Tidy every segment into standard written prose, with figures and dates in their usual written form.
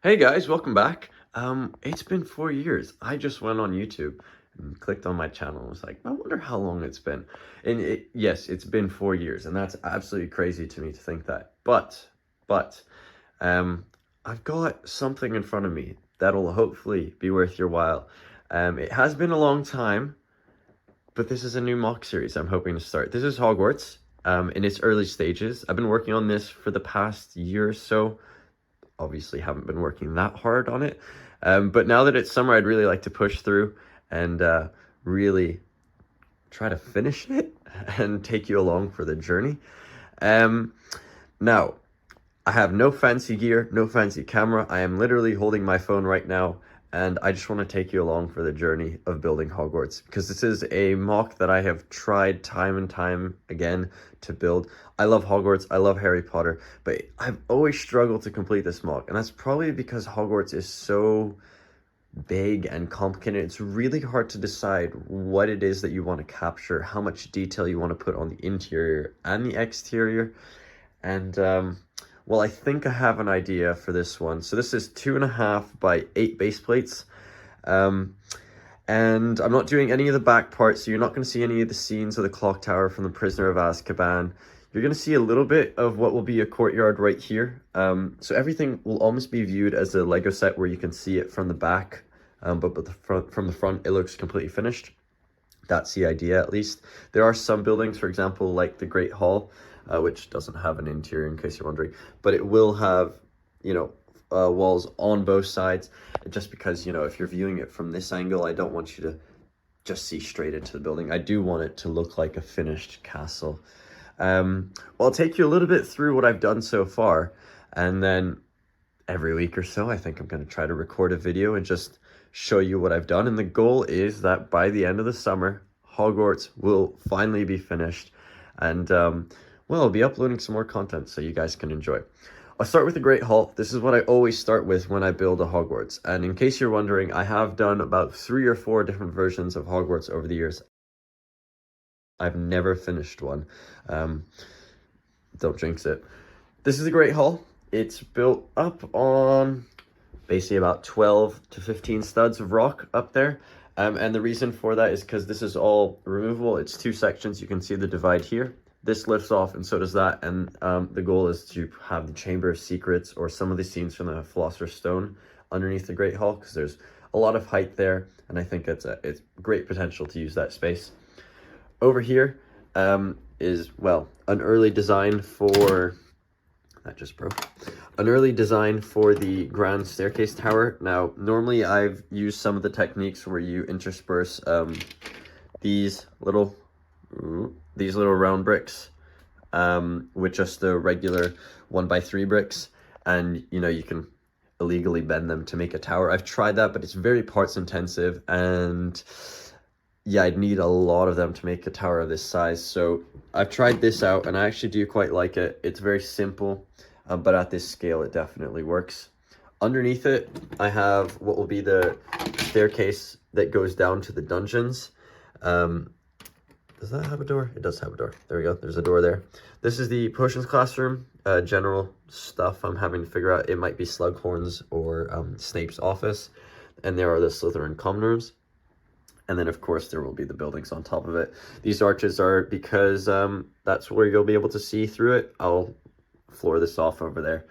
Hey guys, welcome back. It's been 4 years. I just went on YouTube and clicked on my channel and was like, I wonder how long it's been. Yes, it's been 4 years, and that's absolutely crazy to me to think that. But, um, I've got something in front of me that'll hopefully be worth your while. It has been a long time, but this is a new mock series I'm hoping to start. This is Hogwarts, in its early stages. I've been working on this for the past year or so. Obviously haven't been working that hard on it. But now that it's summer, I'd really like to push through and really try to finish it and take you along for the journey. Um, Now, I have no fancy gear, no fancy camera. I am literally holding my phone right now, and I just want to take you along for the journey of building Hogwarts, because this is a mock that I have tried time and time again to build. I love Hogwarts, I love Harry Potter, but I've always struggled to complete this mock, and that's probably because Hogwarts is so big and complicated. It's really hard to decide what it is that you want to capture, how much detail you want to put on the interior and the exterior. And well, I think I have an idea for this one. So this is 2.5 by 8 base plates. Um, and I'm not doing any of the back parts, so you're not going to see any of the scenes of the clock tower from the Prisoner of Azkaban. You're going to see a little bit of what will be a courtyard right here. So everything will almost be viewed as a Lego set where you can see it from the back, but from the front, it looks completely finished. That's the idea, at least. There are some buildings, for example, like the Great Hall, which doesn't have an interior, in case you're wondering, but it will have, walls on both sides, just because, if you're viewing it from this angle, I don't want you to just see straight into the building. I do want it to look like a finished castle. Well, I'll take you a little bit through what I've done so far, and then every week or so, I think I'm going to try to record a video and just show you what I've done. And the goal is that by the end of the summer, Hogwarts will finally be finished. And, well, I'll be uploading some more content so you guys can enjoy. I'll start with the Great Hall. This is what I always start with when I build a Hogwarts. And in case you're wondering, I have done about 3 or 4 different versions of Hogwarts over the years. I've never finished one. Don't jinx it. This is the Great Hall. It's built up on basically about 12 to 15 studs of rock up there. And the reason for that is because this is all removable. It's 2 sections. You can see the divide here. This lifts off, and so does that. And the goal is to have the Chamber of Secrets or some of the scenes from the Philosopher's Stone underneath the Great Hall, because there's a lot of height there, and I think it's great potential to use that space. Over here is, well, an early design for... That just broke. An early design for the grand staircase tower. Now, normally I've used some of the techniques where you intersperse these little round bricks with just the regular 1x3 bricks, and you can illegally bend them to make a tower. I've tried that, but it's very parts intensive, and yeah, I'd need a lot of them to make a tower of this size. So I've tried this out, and I actually do quite like it. It's very simple, but at this scale, it definitely works. Underneath it, I have what will be the staircase that goes down to the dungeons. Does that have a door? It does have a door. There we go. There's a door there. This is the potions classroom. General stuff I'm having to figure out. It might be Slughorn's or Snape's office. And there are the Slytherin common rooms. And then, of course, there will be the buildings on top of it. These arches are because that's where you'll be able to see through it. I'll floor this off over there,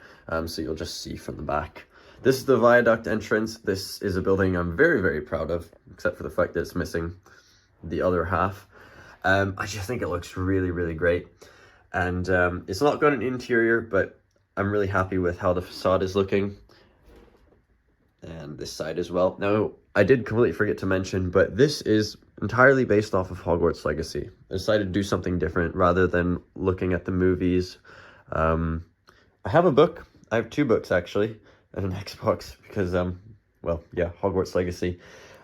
so you'll just see from the back. This is the viaduct entrance. This is a building I'm very, very proud of, except for the fact that it's missing the other half. I just think it looks really, really great. And it's not got an interior, but I'm really happy with how the facade is looking. And this side as well. Now, I did completely forget to mention, but this is entirely based off of Hogwarts Legacy. I decided to do something different rather than looking at the movies. I have a book. I have 2 books, actually, and an Xbox, because, well, yeah, Hogwarts Legacy.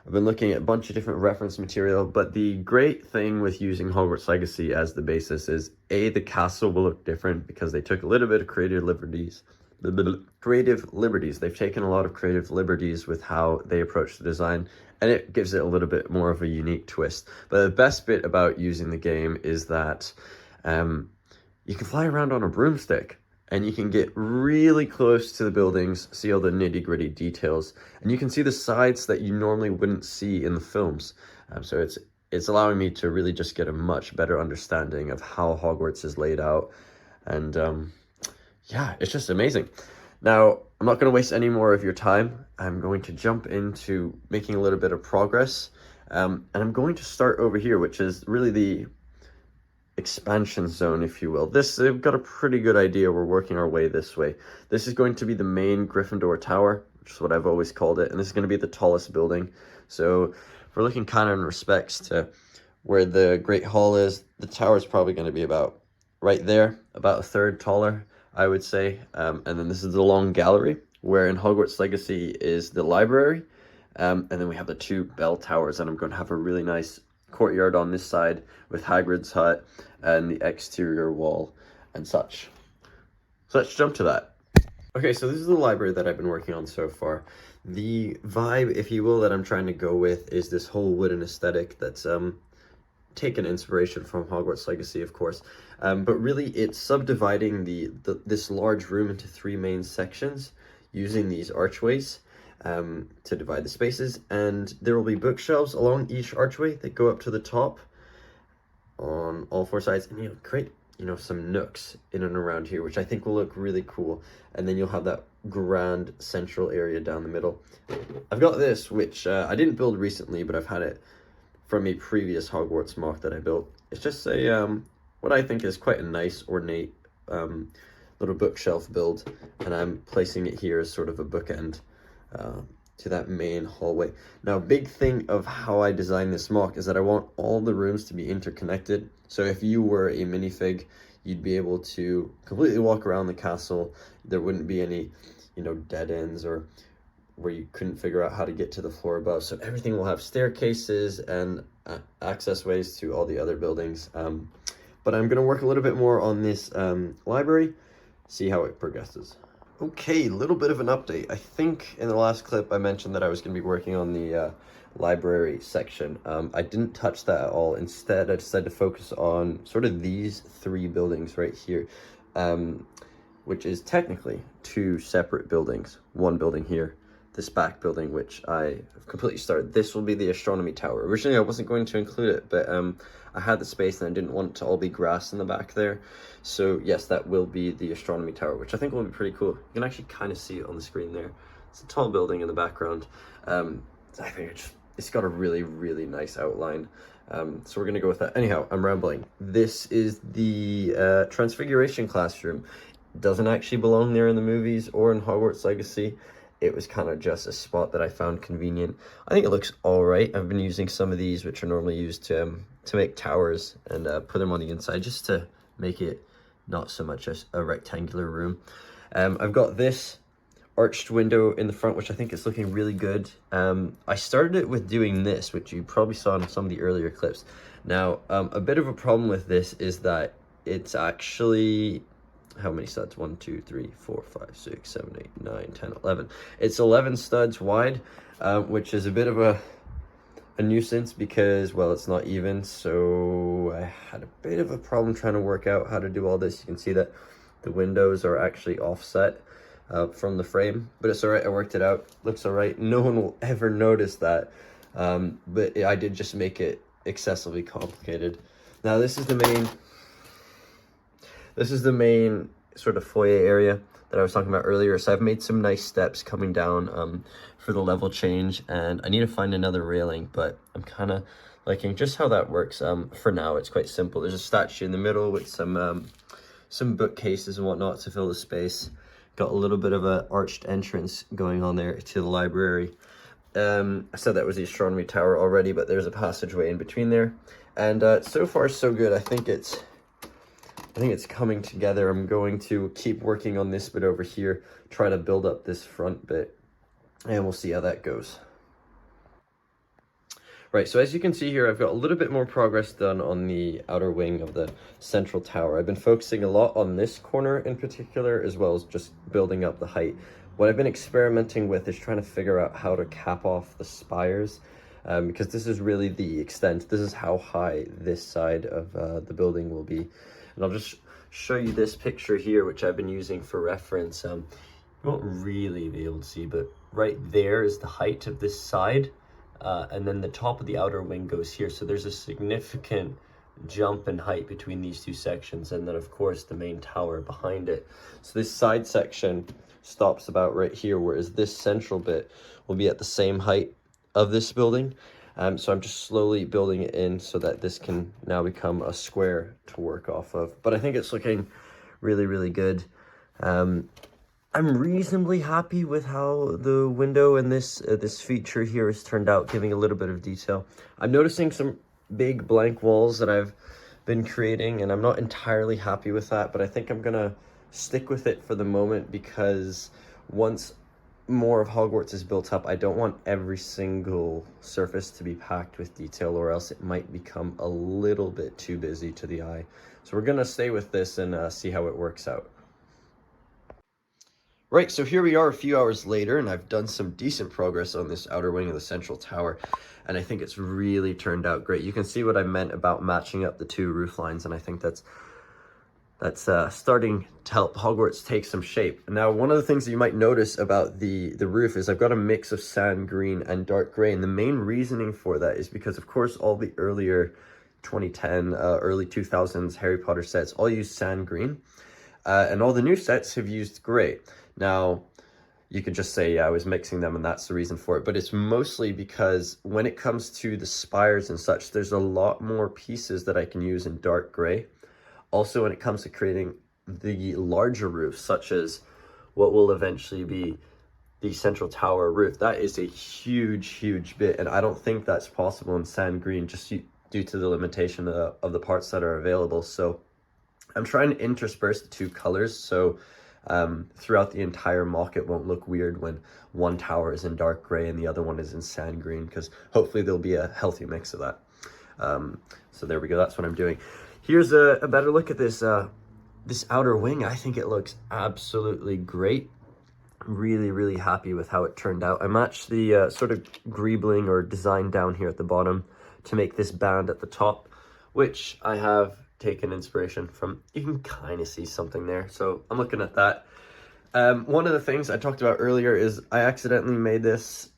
I've been looking at a bunch of different reference material, but the great thing with using Hogwarts Legacy as the basis is, A, the castle will look different because they took a little bit of creative liberties. They've taken a lot of creative liberties with how they approach the design, and it gives it a little bit more of a unique twist. But the best bit about using the game is that you can fly around on a broomstick, and you can get really close to the buildings, see all the nitty-gritty details, and you can see the sides that you normally wouldn't see in the films. So it's allowing me to really just get a much better understanding of how Hogwarts is laid out, and yeah, it's just amazing. Now, I'm not going to waste any more of your time. I'm going to jump into making a little bit of progress, and I'm going to start over here, which is really the expansion zone, if you will. I've got a pretty good idea. We're working our way this way. This is going to be the main Gryffindor Tower, which is what I've always called it, and this is going to be the tallest building. So if we're looking kind of in respects to where the Great Hall is, the tower is probably going to be about right there, about a third taller, I would say. And then this is the long gallery, where in Hogwarts Legacy is the library. And then we have the two bell towers, and I'm going to have a really nice courtyard on this side with Hagrid's hut and the exterior wall and such. So let's jump to that. Okay, so this is the library that I've been working on so far. The vibe, if you will, that I'm trying to go with is this whole wooden aesthetic that's taken inspiration from Hogwarts Legacy, of course. But really it's subdividing this large room into three main sections using these archways to divide the spaces, and there will be bookshelves along each archway that go up to the top on all four sides, and create some nooks in and around here, which I think will look really cool. And then you'll have that grand central area down the middle. I've got this, which I didn't build recently, but I've had it from a previous Hogwarts mock that I built. It's just a what I think is quite a nice ornate little bookshelf build, and I'm placing it here as sort of a bookend to that main hallway. Now, big thing of how I designed this mock is that I want all the rooms to be interconnected. So if you were a minifig, you'd be able to completely walk around the castle. There wouldn't be any, dead ends or where you couldn't figure out how to get to the floor above. So everything will have staircases and access ways to all the other buildings. But I'm going to work a little bit more on this library, see how it progresses. Okay, little bit of an update. I think in the last clip I mentioned that I was going to be working on the library section. I didn't touch that at all. Instead, I decided to focus on sort of these three buildings right here, which is technically two separate buildings. One building here, this back building, which I have completely started. This will be the Astronomy Tower. Originally, I wasn't going to include it, but I had the space and I didn't want it to all be grass in the back there. So yes, that will be the Astronomy Tower, which I think will be pretty cool. You can actually kind of see it on the screen there. It's a tall building in the background. I think it's got a really, really nice outline. So we're going to go with that. Anyhow, I'm rambling. This is the Transfiguration classroom. It doesn't actually belong there in the movies or in Hogwarts Legacy. It was kind of just a spot that I found convenient. I think it looks all right. I've been using some of these, which are normally used to make towers, and put them on the inside just to make it not so much a rectangular room. I've got this arched window in the front, which I think is looking really good. I started it with doing this, which you probably saw in some of the earlier clips. Now, a bit of a problem with this is that it's actually... how many studs? 1, 2, 3, 4, 5, 6, 7, 8, 9, 10, 11. It's 11 studs wide, which is a bit of a nuisance because, well, it's not even. So I had a bit of a problem trying to work out how to do all this. You can see that the windows are actually offset from the frame, but it's all right. I worked it out. Looks all right. No one will ever notice that, but I did just make it excessively complicated. Now, this is the main sort of foyer area that I was talking about earlier. So I've made some nice steps coming down for the level change, and I need to find another railing, but I'm kind of liking just how that works. For now, it's quite simple. There's a statue in the middle with some bookcases and whatnot to fill the space. Got a little bit of an arched entrance going on there to the library. I said that was the Astronomy Tower already, but there's a passageway in between there. And so far, so good. I think it's coming together. I'm going to keep working on this bit over here, try to build up this front bit, and we'll see how that goes. Right, so as you can see here, I've got a little bit more progress done on the outer wing of the central tower. I've been focusing a lot on this corner in particular, as well as just building up the height. What I've been experimenting with is trying to figure out how to cap off the spires, because this is really the extent. This is how high this side of the building will be. And I'll just show you this picture here, which I've been using for reference. You won't really be able to see, but right there is the height of this side, and then the top of the outer wing goes here. So there's a significant jump in height between these two sections, and then of course the main tower behind it. So this side section stops about right here, whereas this central bit will be at the same height of this building. So I'm just slowly building it in so that this can now become a square to work off of. But I think it's looking really, really good. I'm reasonably happy with how the window and this feature here has turned out, giving a little bit of detail. I'm noticing some big blank walls that I've been creating, and I'm not entirely happy with that, but I think I'm gonna stick with it for the moment, because once more of Hogwarts is built up, I don't want every single surface to be packed with detail, or else it might become a little bit too busy to the eye. So we're gonna stay with this and see how it works out. Right, so here we are a few hours later, and I've done some decent progress on this outer wing of the central tower, and I think it's really turned out great. You can see what I meant about matching up the two roof lines, and I think that's starting to help Hogwarts take some shape. Now, one of the things that you might notice about the roof is I've got a mix of sand green and dark gray, and the main reasoning for that is because, of course, all the earlier 2010, early 2000s Harry Potter sets all use sand green, and all the new sets have used gray. Now, you could just say, yeah, I was mixing them and that's the reason for it, but it's mostly because when it comes to the spires and such, there's a lot more pieces that I can use in dark gray. Also, when it comes to creating the larger roofs, such as what will eventually be the central tower roof, that is a huge, huge bit, and I don't think that's possible in sand green, just due to the limitation of the parts that are available. So I'm trying to intersperse the two colors, so throughout the entire mock it won't look weird when one tower is in dark gray and the other one is in sand green, because hopefully there'll be a healthy mix of that. So there we go, that's what I'm doing. Here's a better look at this this outer wing. I think it looks absolutely great. Really, really happy with how it turned out. I matched the sort of greebling or design down here at the bottom to make this band at the top, which I have taken inspiration from. You can kind of see something there, so I'm looking at that. One of the things I talked about earlier is I accidentally made this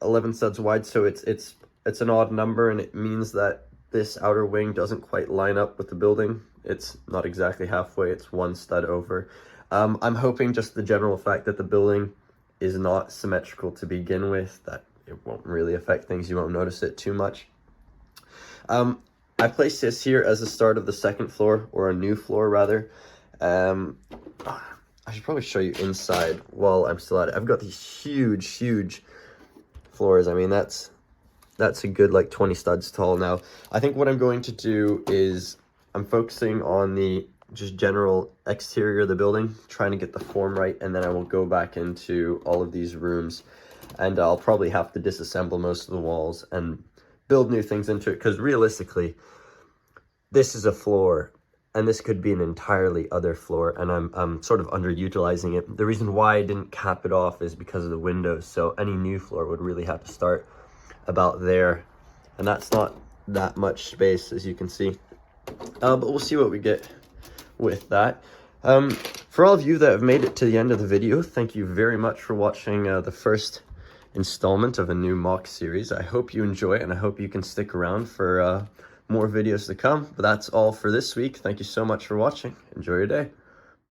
11 studs wide, so it's an odd number, and it means that this outer wing doesn't quite line up with the building. It's not exactly halfway, it's one stud over. I'm hoping just the general fact that the building is not symmetrical to begin with, that it won't really affect things, you won't notice it too much. I placed this here as the start of the second floor, or a new floor rather. I should probably show you inside while I'm still at it. I've got these huge, huge floors. I mean, that's a good like 20 studs tall. Now, I think what I'm going to do is I'm focusing on the just general exterior of the building, trying to get the form right, and then I will go back into all of these rooms, and I'll probably have to disassemble most of the walls and build new things into it, because realistically, this is a floor, and this could be an entirely other floor, and I'm sort of underutilizing it. The reason why I didn't cap it off is because of the windows, so any new floor would really have to start about there, and that's not that much space, as you can see. But we'll see what we get with that. For all of you that have made it to the end of the video, thank you very much for watching the first installment of a new mock series. I hope you enjoy it, and I hope you can stick around for more videos to come. But that's all for this week. Thank you so much for watching. Enjoy your day.